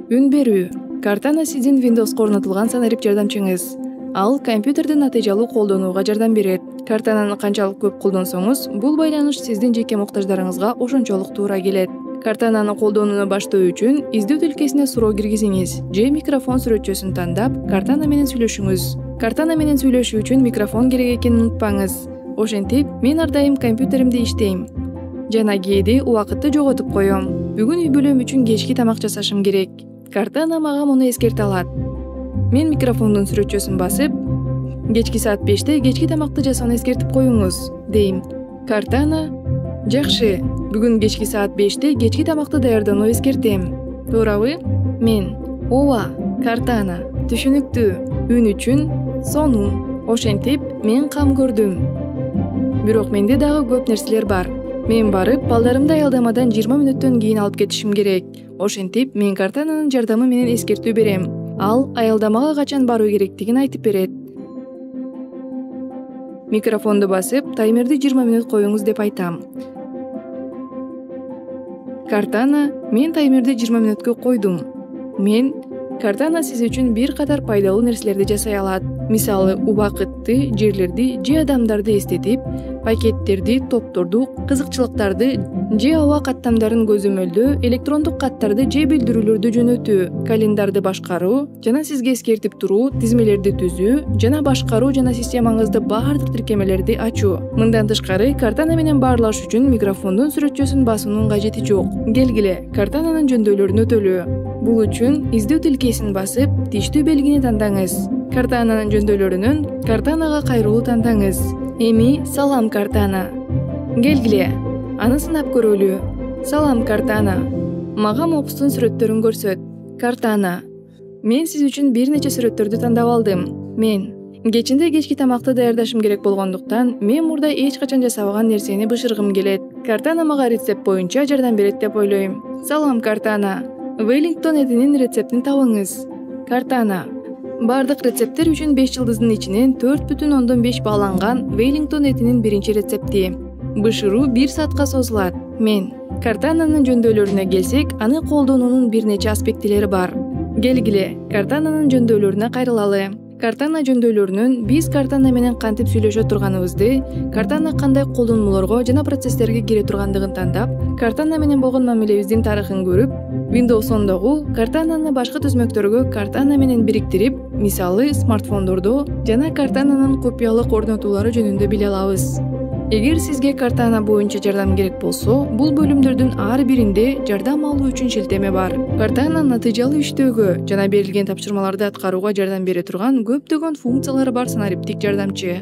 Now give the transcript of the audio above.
Үн берүү. Cortana сиздин Windows'га орнотулган санарип жардамчыңыз. Ал компьютерди натыйжалуу колдонууга жардам берет. Cortanаны канчалык көп колдонсоңуз, бул байланыш сиздин жеке муктаждарыңызга ошончолук туура келет. Cortanаны колдонууну баштоо үчүн издөө тилкесине суроо киргизиңиз же микрофон сүрөтчөсүн тандап, Cortana менен сүйлөшүңүз. Cortana менен сүйлөшүү үчүн микрофон керек экенин унутпаңыз. Ошентип, мен ар дайым компьютеримди иштейм. Жана кээде убакытты жоготуп коем. Бүгүн үй бүлөм үчүн кечки тамак жасашым керек. Cortana мага муну эскерте алат. Мен микрофондун сүрөтчөсүн басып, кечки саат 5те кечки тамакты жасоону эскертип коюңуз, дейм. Cortana: жакшы, бүгүн кечки саат 5те кечки тамакты даярдоону эскертем. Туурабы? Мен: ооба, Cortana, түшүнүктүү. Үн үчүн сонун. Ошентип, мен кам көрдүм. Бирок менде дагы көп нерселер бар. Мен барып, балдарымды аялдамадан 20 мүнөттөн кийин алып кетишим керек. Ошентип, мен Cortanанын жардамы менен эскертүү берем. Ал аялдамага качан баруу керектигин айтып берет. Микрофонду басып, таймерди 20 мүнөт коюңуз деп айтам. Cortana: мен таймерди 20 мүнөткө койдум. Cortana сиз үчүн бир катар пайдалуу нерселерди жасай алат. Мисалы, убакытты, жерлерди же адамдарды эстетип, пакеттерди, топторду, кызыкчылыктарды же аба каттамдарын көзөмөлдөө, электрондук каттарды же билдирүүлөрдү жөнөтүү, календарды башкаруу жана сизге эскертип туруу, тизмелерди түзүү жана башкаруу жана системаңызды баардык тиркемелерди ачуу. Мындан тышкары, Cortana менен баарлаш үчүн микрофондун сүрөтчөсүн басуунун кажети жок. Келгиле, Cortanанын жөндөөлөрүн өтөлү. Бул үчүн издөө тилкесин басып, тиштүү белгини тандаңыз. Cortanанын жөндөөлөрүнөн Cortanага кайрылуу тандаңыз. Эми салам Cortana. Келгиле, аны сынап көрөлү. Салам Cortana. Мага мопустун сүрөттөрүн көрсөт. Cortana: мен сиз үчүн бир нече сүрөттөрдү тандап алдым. Мен: кечинде кечки тамакты даярдашым керек болгондуктан, мен мурда эч качан жасабаган нерсени бышыргым келет. Cortana мага рецепт боюнча жардам берет деп ойлойм. Салам Cortana. Wellington этинин рецептин табыңыз. Cortana: бардык рецепттер үчүн 5 жылдыздын ичинен 4,5 бааланган Wellington этинин биринчи рецепти. Бышыруу 1 саатка созулат. Мен: Cortanанын жөндөөлөрүнө келсек, аны колдонуунун бир нече аспектилери бар. Келгиле, Cortanанын жөндөөлөрүнө кайрылалы. Cortana жөндөөлөрүнөн биз Cortana менен кантип сүйлөшө турганыбызды, Cortana кандай колдонмолорго жана процесстерге кире тургандыгын тандап, Cortana менен болгон мамилебиздин тарыхын көрүп, Windows 10догу Cortanаны башка түзмөктөргө Cortana менен бириктирип, мисалы смартфондордо жана Cortanанын копиялык орнотуулары жөнүндө биле алабыз. Эгер сизге Cortana боюнча жардам керек болсо, бул бөлүмдөрдүн ар биринде жардам алуу үчүн шилтеме бар. Cortana натыйжалуу иштөөгө жана берилген тапшырмаларды аткарууга жардам бере турган көптөгөн функциялары бар санариптик жардамчы.